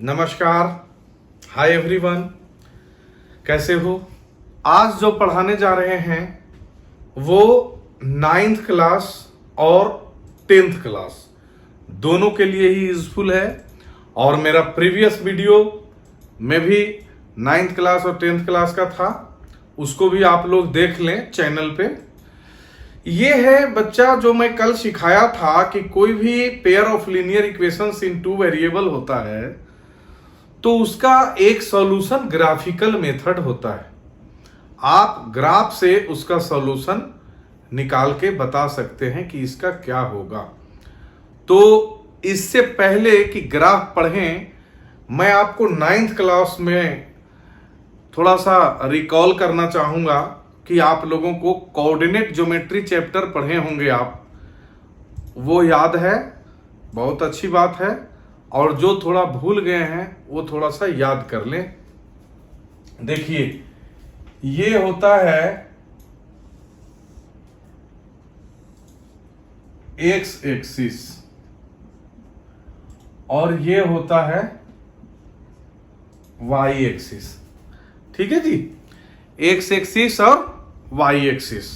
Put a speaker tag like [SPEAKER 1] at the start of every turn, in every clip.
[SPEAKER 1] नमस्कार। Hi everyone, कैसे हो। आज जो पढ़ाने जा रहे हैं वो 9th क्लास और 10th क्लास दोनों के लिए ही यूजफुल है। और मेरा प्रीवियस वीडियो में भी 9th क्लास और 10th क्लास का था, उसको भी आप लोग देख लें चैनल पे। ये है बच्चा जो मैं कल सिखाया था कि कोई भी pair of linear equations in two variable होता है तो उसका एक सॉल्यूशन ग्राफिकल मेथड होता है। आप ग्राफ से उसका सॉल्यूशन निकाल के बता सकते हैं कि इसका क्या होगा। तो इससे पहले कि ग्राफ पढ़ें, मैं आपको 9th क्लास में थोड़ा सा रिकॉल करना चाहूंगा कि आप लोगों को कोऑर्डिनेट ज्योमेट्री चैप्टर पढ़े होंगे, आप वो याद है, बहुत अच्छी बात है। और जो थोड़ा भूल गए हैं वो थोड़ा सा याद कर लें। देखिए, ये होता है एक्स एक्सिस और ये होता है वाई एक्सिस। ठीक है जी, एक्स एक्सिस और वाई एक्सिस।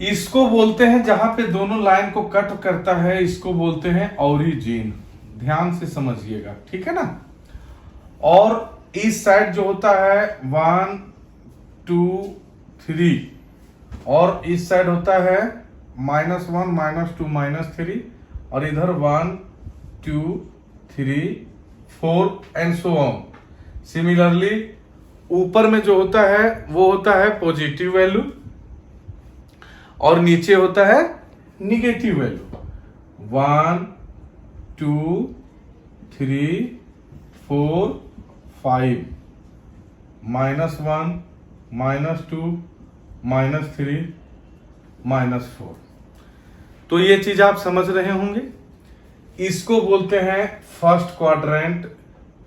[SPEAKER 1] इसको बोलते हैं, जहां पे दोनों लाइन को कट करता है, इसको बोलते हैं ओरिजिन। ध्यान से समझिएगा, ठीक है ना। और इस साइड जो होता है 1 2 3 और इस साइड होता है -1 -2 -3 और इधर 1 2 3 4 एंड सो ऑन। सिमिलरली ऊपर में जो होता है वो होता है पॉजिटिव वैल्यू और नीचे होता है निगेटिव वैल्यू। 1 2 3 4 5 -1 -2 -3 -4। तो ये चीज आप समझ रहे होंगे। इसको बोलते हैं फर्स्ट क्वाड्रेंट,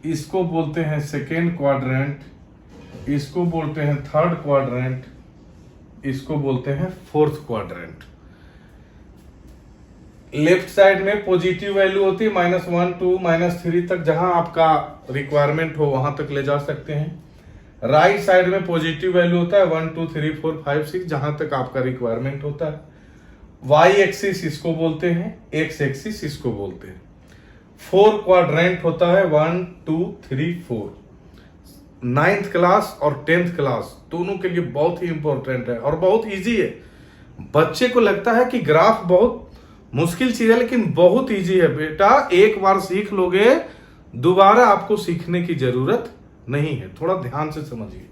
[SPEAKER 1] इसको बोलते हैं सेकेंड क्वाड्रेंट, इसको बोलते हैं थर्ड क्वाड्रेंट, इसको बोलते हैं फोर्थ क्वाड्रेंट। लेफ्ट साइड में पॉजिटिव वैल्यू होती है -1 2 -3 तक, जहां आपका रिक्वायरमेंट हो वहां तक ले जा सकते हैं। राइट साइड में पॉजिटिव वैल्यू होता है 1 2 3 4 5 6, जहां तक आपका रिक्वायरमेंट होता है। वाई एक्सिस इसको बोलते हैं, एक्स एक्सिस इसको बोलते हैं। 4 क्वाड्रेंट होता है 1 2 3 4। 9th क्लास और 10th क्लास दोनों के लिए बहुत ही इंपॉर्टेंट है और बहुत इजी है। बच्चे को लगता है कि ग्राफ बहुत मुश्किल चीज है, लेकिन बहुत इजी है बेटा। एक बार सीख लोगे, दोबारा आपको सीखने की जरूरत नहीं है। थोड़ा ध्यान से समझिए।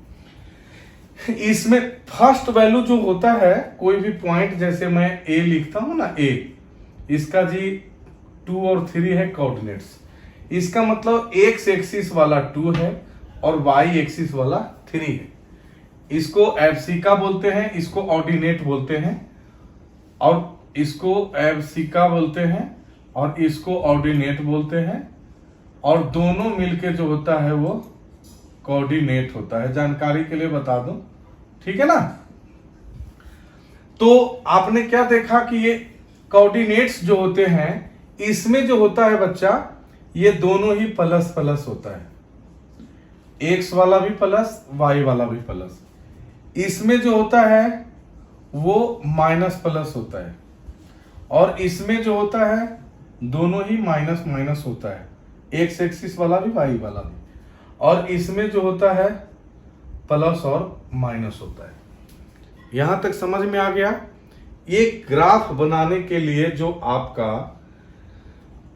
[SPEAKER 1] इसमें फर्स्ट वैल्यू जो होता है, कोई भी पॉइंट, जैसे मैं ए लिखता हूं ना, ए, इसका जी 2 और 3 है कोऑर्डिनेट्स। इसका मतलब एक्स एक्सिस वाला 2 है और वाई एक्सिस वाला 3 है। इसको एब्सिका बोलते हैं, इसको ऑर्डिनेट बोलते हैं, और इसको एब्सिका बोलते हैं और इसको ऑर्डिनेट बोलते हैं, और दोनों मिलके जो होता है वो कोऑर्डिनेट होता है। जानकारी के लिए बता दूं, ठीक है ना। तो आपने क्या देखा कि ये कोऑर्डिनेट्स जो होते हैं, इसमें जो होता है बच्चा, ये दोनों ही प्लस प्लस होता है। एक्स वाला भी प्लस, वाई वाला भी प्लस। इसमें जो होता है वो माइनस प्लस होता है, और इसमें जो होता है दोनों ही माइनस माइनस होता है, एक्स एक्सिस वाला भी वाई वाला भी। और इसमें जो होता है प्लस और माइनस होता है। यहां तक समझ में आ गया। ये ग्राफ बनाने के लिए जो आपका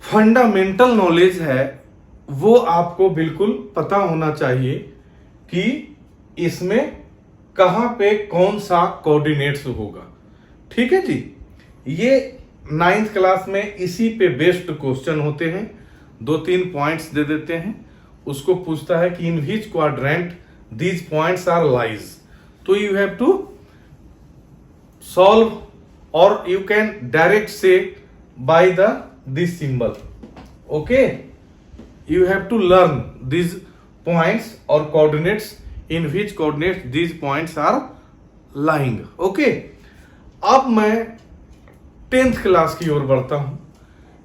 [SPEAKER 1] फंडामेंटल नॉलेज है वो आपको बिल्कुल पता होना चाहिए कि इसमें कहां पे कौन सा कोऑर्डिनेट्स होगा। ठीक है जी। ये 9th क्लास में इसी पे बेस्ड क्वेश्चन होते हैं। 2-3 पॉइंट्स दे देते हैं, उसको पूछता है कि in which quadrant these points are lies. तो यू हैव टू सॉल्व, और यू कैन डायरेक्ट से by this symbol. Okay, you have to learn these points or coordinates in which coordinates these points are lying. Okay, अब मैं 10th class की ओर बढ़ता हूं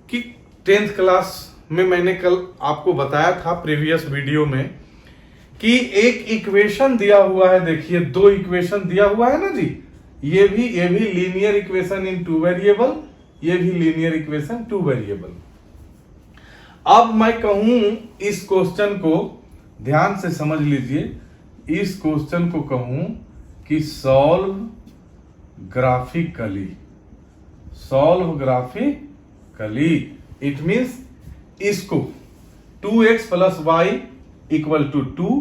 [SPEAKER 1] कि 10th class में मैंने कल आपको बताया था प्रीवियस वीडियो में कि एक इक्वेशन दिया हुआ है। देखिए 2 इक्वेशन दिया हुआ है ना जी, ये भी लीनियर इक्वेशन इन 2 वेरिएबल, ये भी लीनियर इक्वेशन 2 वेरिएबल। अब मैं कहूं इस क्वेश्चन को ध्यान से समझ लीजिए, इस क्वेश्चन को कहूं कि सॉल्व ग्राफिकली, इट मींस इसको 2x plus y equal to 2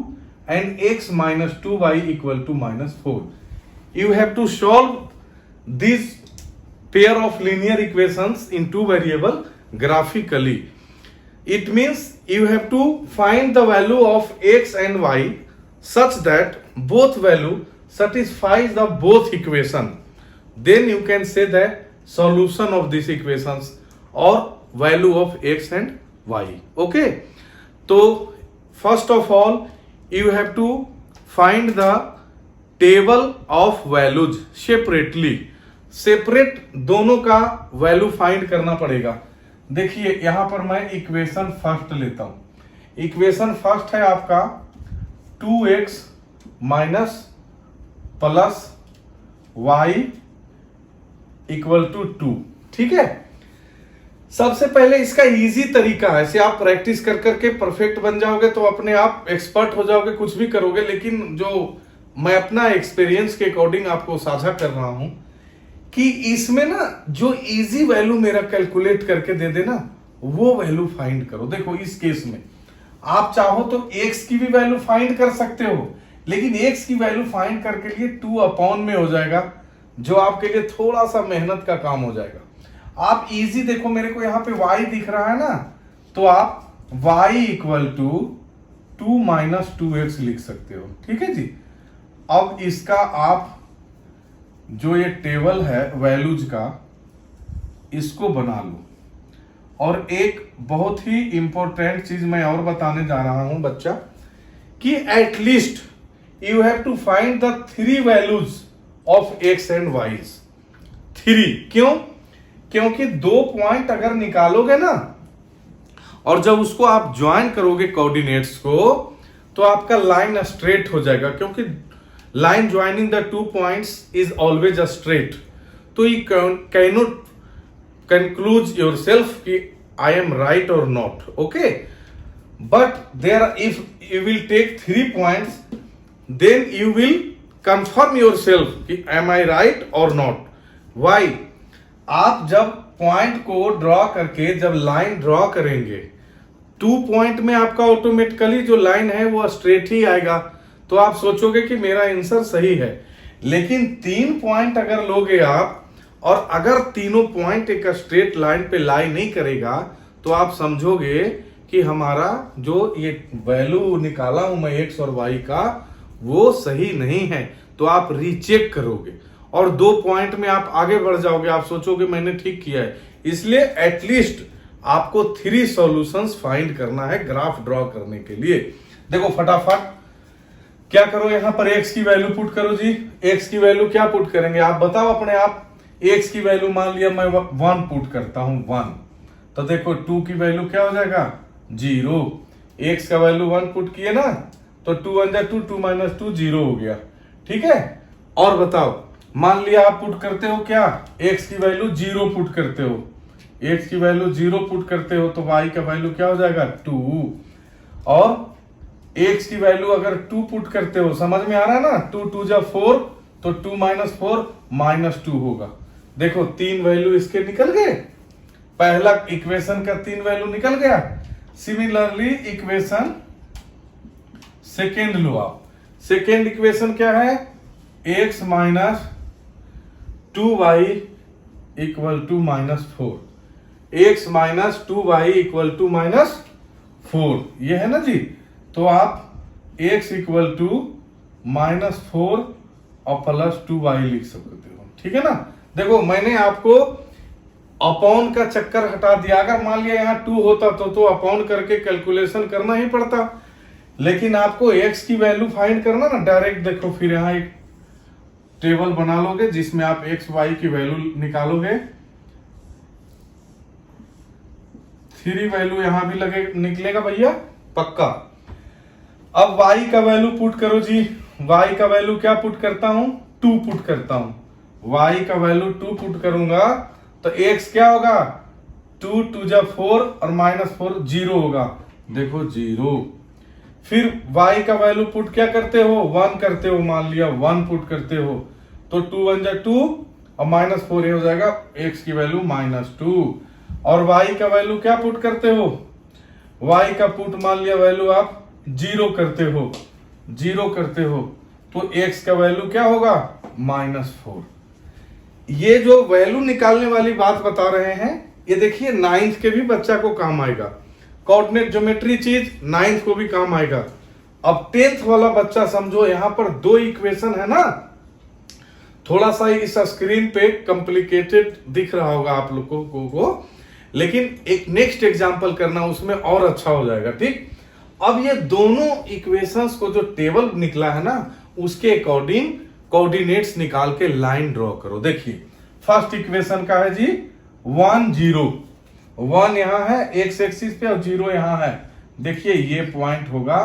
[SPEAKER 1] and x minus 2y equal to -4। You have to solve this pair of linear equations in 2 variable graphically. It means you have to find the value of x and y such that both value satisfies the both equation. Then you can say that solution of these equations or value of x and y. Okay. So first of all you have to find the table of values separately. Separate दोनों का value find करना पड़ेगा। देखिए यहां पर मैं equation first लेता हूं। इक्वेशन फर्स्ट है आपका 2x minus plus y equal to 2। ठीक है, सबसे पहले इसका इजी तरीका है, से आप प्रैक्टिस कर करके परफेक्ट बन जाओगे तो अपने आप एक्सपर्ट हो जाओगे, कुछ भी करोगे। लेकिन जो मैं अपना एक्सपीरियंस के अकॉर्डिंग आपको साझा कर रहा हूं कि इसमें ना जो इजी वैल्यू मेरा कैलकुलेट करके दे देना वो वैल्यू फाइंड करो। देखो इस केस में आप चाहो तो x की भी वैल्यू फाइंड कर सकते हो, लेकिन x की वैल्यू फाइंड करके लिए 2 अपॉन में हो जाएगा, जो आपके लिए थोड़ा सा मेहनत का काम हो जाएगा। आप इजी देखो, मेरे को यहां पे y दिख रहा है ना, तो आप y equal to 2 minus 2x लिख सकते हो। ठीक है जी। अब इसका आप जो ये टेबल है वैल्यूज का, इसको बना लो। और एक बहुत ही इंपॉर्टेंट चीज मैं और बताने जा रहा हूं बच्चा, कि at least you have to find the 3 values of x and y। 3 क्यों? क्योंकि 2 पॉइंट अगर निकालोगे ना और जब उसको आप ज्वाइन करोगे कोऑर्डिनेट्स को, तो आपका लाइन स्ट्रेट हो जाएगा, क्योंकि line joining the 2 points is always a straight. तो you cannot conclude yourself कि I am right or not. Okay, but there if you will take 3 points, then you will confirm yourself कि am I right or not. Why? आप जब point को draw करके जब line draw करेंगे, 2 point में आपका ऑटोमेटिकली जो लाइन है वो स्ट्रेट ही आएगा, तो आप सोचोगे कि मेरा आंसर सही है। लेकिन 3 पॉइंट अगर लोगे आप, और अगर तीनों पॉइंट एक स्ट्रेट लाइन पे लाई नहीं करेगा, तो आप समझोगे कि हमारा जो ये वैल्यू निकाला हूं मैं x और y का, वो सही नहीं है। तो आप रीचेक करोगे और 2 पॉइंट में आप आगे बढ़ जाओगे, आप सोचोगे मैंने ठीक किया है। इसलिए एटलीस्ट आपको 3 सॉल्यूशंस फाइंड करना है ग्राफ ड्रॉ करने के लिए। देखो फटाफट क्या करो, यहां पर x की वैल्यू पुट करो जी। x की वैल्यू क्या पुट करेंगे आप बताओ अपने आप। x की वैल्यू मान लिया मैं 1 पुट करता हूं 1, तो देखो 2 की वैल्यू क्या हो जाएगा 0। x का वैल्यू 1 पुट किए ना, तो 2 1 जा 2, 2 माइनस 2 0 हो गया। ठीक है, और बताओ मान लिया आप पुट करते हो क्या, x की वैल्यू 0 पुट करते हो, x की वैल्यू 0 पुट करते हो, तो y का वैल्यू क्या हो जाएगा 2, और x की वैल्यू अगर 2 पुट करते हो, समझ में आ रहा है ना, 2 2 जा 4, तो 2 माइनस 4 माइनस 2 होगा। देखो 3 वैल्यू इसके निकल गए, पहला इक्वेशन का 3 वैल्यू निकल गया। सिमिलरली इक्वेशन सेकेंड लो आप। सेकेंड इक्वेशन क्या है, x minus 2y equal to -4, x minus 2y equal to -4, ये है ना जी। तो आप x इक्वल टू -4 और +2y लिख सकते हो। ठीक है ना। देखो मैंने आपको अपॉन का चक्कर हटा दिया। अगर मान लिया यहाँ 2 होता तो अपॉन करके कैलकुलेशन करना ही पड़ता, लेकिन आपको x की वैल्यू फाइंड करना ना डायरेक्ट। देखो फिर यहाँ एक टेबल बना लोगे जिसमें आप x y की वैल्यू निकालोगे। 3 वैल्यू यहां भी लगे निकलेगा भैया पक्का। अब y का वैल्यू पुट करो जी। y का वैल्यू क्या पुट करता हूं? 2 पुट करता हूं। y का वैल्यू 2 पुट करूंगा तो x क्या होगा? 2 2 जा 4 और -4 0 होगा। देखो 0। फिर y का वैल्यू पुट क्या करते हो? 1 करते हो। मान लिया 1 पुट करते हो तो 2 1 जा 2 और -4 हो जाएगा x की वैल्यू -2। और y का वैल्यू क्या पुट करते हो? y का पुट मान लिया वैल्यू आप 0 करते हो, 0 करते हो तो x का वैल्यू क्या होगा? -4। ये जो वैल्यू निकालने वाली बात बता रहे हैं ये देखिए 9th के भी बच्चा को काम आएगा। कोऑर्डिनेट ज्योमेट्री चीज 9th को भी काम आएगा। अब 10th वाला बच्चा समझो, यहां पर 2 इक्वेशन है ना, थोड़ा सा इस स्क्रीन पे कॉम्प्लिकेटेड दिख रहा होगा आप लोगों को, लेकिन एक नेक्स्ट एग्जांपल करना उसमें और अच्छा हो जाएगा। ठीक, अब ये दोनों इक्वेशंस को जो टेबल निकला है ना उसके अकॉर्डिंग कोऑर्डिनेट्स निकाल के लाइन ड्रॉ करो। देखिए फर्स्ट इक्वेशन का है जी 1 0, 1 यहां है एक्स एक्सिस पे और 0 यहां है। देखिए ये पॉइंट होगा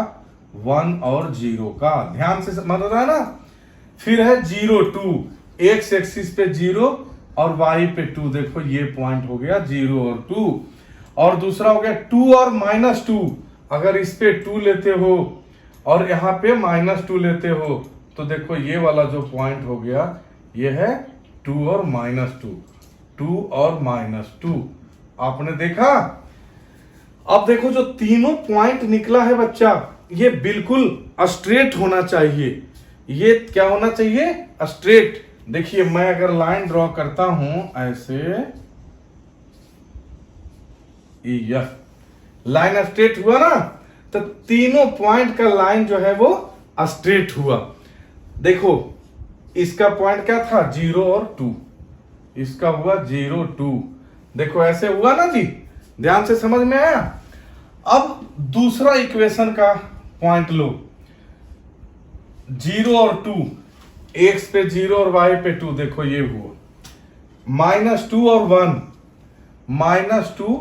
[SPEAKER 1] 1 और 0 का, ध्यान से समझ रहा है ना। फिर है 0 2, एक्स एक्सिस पे 0 और वाई पे 2। देखो ये पॉइंट हो गया 0 और 2। और दूसरा हो गया 2 और -2। अगर इस पे 2 लेते हो और यहाँ पे -2 लेते हो तो देखो ये वाला जो पॉइंट हो गया ये है 2 और -2, 2 और -2। आपने देखा। अब देखो जो तीनों पॉइंट निकला है बच्चा ये बिल्कुल स्ट्रेट होना चाहिए। ये क्या होना चाहिए? स्ट्रेट। देखिए मैं अगर लाइन ड्रॉ करता हूं ऐसे, यह लाइन स्ट्रेट हुआ ना, तो तीनों पॉइंट का लाइन जो है वो स्ट्रेट हुआ। देखो इसका पॉइंट क्या था? 0 और 2, इसका हुआ 0 2। देखो ऐसे हुआ ना जी, ध्यान से समझ में आया। अब दूसरा इक्वेशन का पॉइंट लो, 0 और 2, x पे 0 और y पे 2। देखो ये हुआ -2 और 1, -2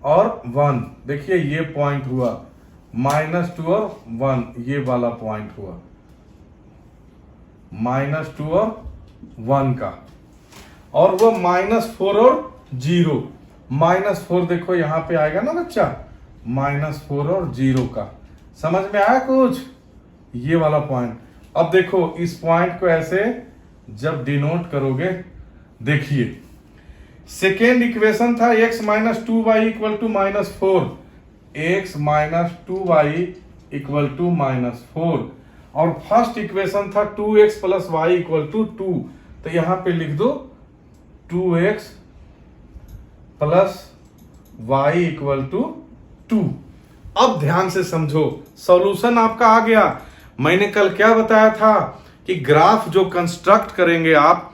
[SPEAKER 1] और 1। देखिए ये पॉइंट हुआ -2 और 1, ये वाला पॉइंट हुआ -2 और 1 का। और वो -4 और 0, -4 देखो यहां पे आएगा ना बच्चा, -4 और 0 का। समझ में आया कुछ? ये वाला पॉइंट। अब देखो इस पॉइंट को ऐसे जब डिनोट करोगे, देखिए सेकेंड इक्वेशन था x - 2y = -4, x - 2y = -4। और फर्स्ट इक्वेशन था 2x + y = 2। तो यहां पे लिख दो 2x + y = 2। अब ध्यान से समझो, सॉल्यूशन आपका आ गया। मैंने कल क्या बताया था कि ग्राफ जो कंस्ट्रक्ट करेंगे आप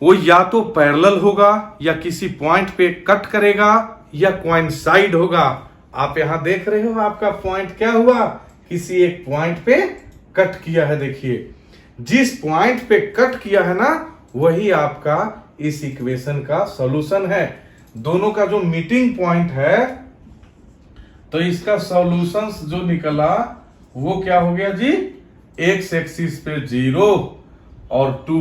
[SPEAKER 1] वो या तो पैरेलल होगा या किसी पॉइंट पे कट करेगा या कोइंसाइड होगा। आप यहां देख रहे हो आपका पॉइंट क्या हुआ? किसी एक पॉइंट पे कट किया है। देखिए जिस पॉइंट पे कट किया है ना वही आपका इस इक्वेशन का सॉल्यूशन है। दोनों का जो मीटिंग पॉइंट है तो इसका सॉल्यूशन जो निकला वो क्या हो गया जी? एक्स एक्सिस पे 0 और 2,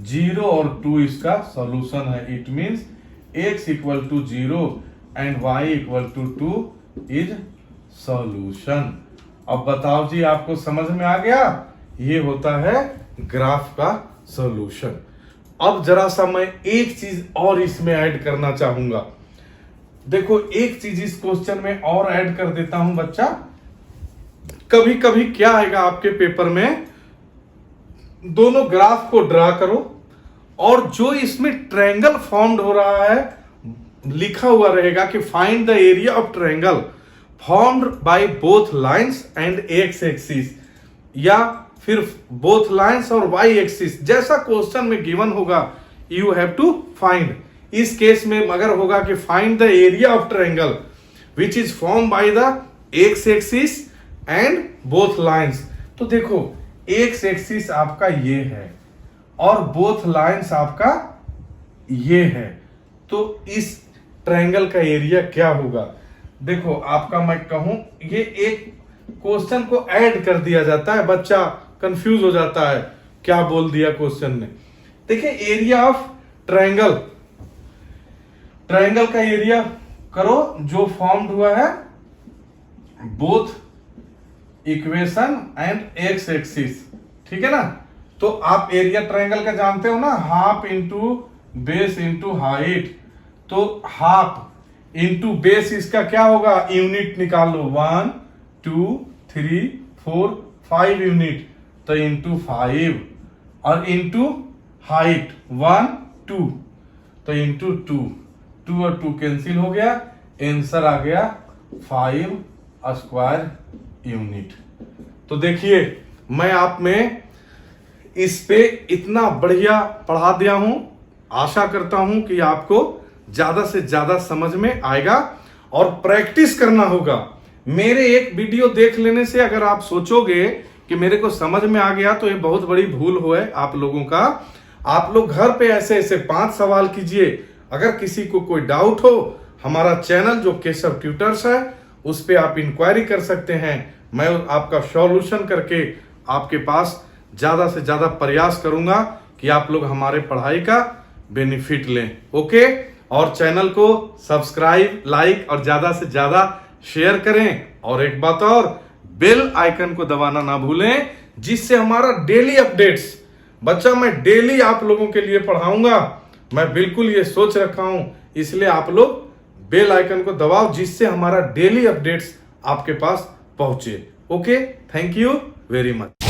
[SPEAKER 1] 0 और 2 इसका सॉल्यूशन है। It means x = 0 and y = 2 is solution. अब बताओ जी, आपको समझ में आ गया? ये होता है ग्राफ का सॉल्यूशन। अब जरा सा मैं एक चीज और इसमें ऐड करना चाहूंगा। देखो एक चीज इस क्वेश्चन में और ऐड कर देता हूं बच्चा। कभी कभी क्या आएगा आपके पेपर में, दोनों ग्राफ को ड्रा करो और जो इसमें ट्रायंगल फॉर्म्ड हो रहा है लिखा हुआ रहेगा कि find the area of triangle formed by both lines and x axis, या फिर बोथ लाइंस और वाई एक्सिस। जैसा क्वेश्चन में गिवन होगा यू हैव टू फाइंड। इस केस में अगर होगा कि find the area of triangle which is form by the x axis and both lines, तो देखो एक्स एक्सिस आपका ये है और बोथ लाइंस आपका ये है। तो इस ट्रायंगल का एरिया क्या होगा। देखो आपका मैं कहूं, ये एक क्वेश्चन को ऐड कर दिया जाता है, बच्चा कंफ्यूज हो जाता है क्या बोल दिया क्वेश्चन ने। देखिए एरिया ऑफ ट्रायंगल, ट्रायंगल का एरिया करो जो फॉर्म्ड हुआ है both equation and x axis, ठीक है ना। तो आप एरिया ट्रायंगल का जानते हो ना, half into base into height. तो हाफ इंटू बेस इसका क्या होगा, यूनिट निकाल लो, 1 2 3 4 5 यूनिट, तो इंटू 5, और इंटू हाइट 1 2, तो इंटू 2, 2 और 2 कैंसिल हो गया, आंसर आ गया 5 स्क्वायर यूनिट। तो देखिए मैं आप में इस पे इतना बढ़िया पढ़ा दिया हूं, आशा करता हूं कि आपको ज्यादा से ज्यादा समझ में आएगा और प्रैक्टिस करना होगा। मेरे एक वीडियो देख लेने से अगर आप सोचोगे कि मेरे को समझ में आ गया, तो ये बहुत बड़ी भूल हो है आप लोगों का। आप लोग घर पे ऐसे ऐसे 5 सवाल कीजिए। अगर किसी को कोई डाउट हो, हमारा चैनल जो केशव ट्यूटर्स है उस पे आप इंक्वायरी कर सकते हैं। मैं आपका सॉल्यूशन करके आपके पास ज्यादा से ज्यादा प्रयास करूंगा कि आप लोग हमारे पढ़ाई का बेनिफिट लें। ओके, और चैनल को सब्सक्राइब, लाइक और ज्यादा से ज्यादा शेयर करें। और एक बात और, बेल आइकन को दबाना ना भूलें, जिससे हमारा डेली अपडेट्स, बच्चा मैं डेली आप लोगों के लिए पढ़ाऊंगा, मैं बिल्कुल ये सोच रखा हूं। इसलिए आप लोग बेल आइकन को दबाओ, जिससे हमारा डेली अपडेट्स आपके पास पहुंचे। Okay, thank you very much.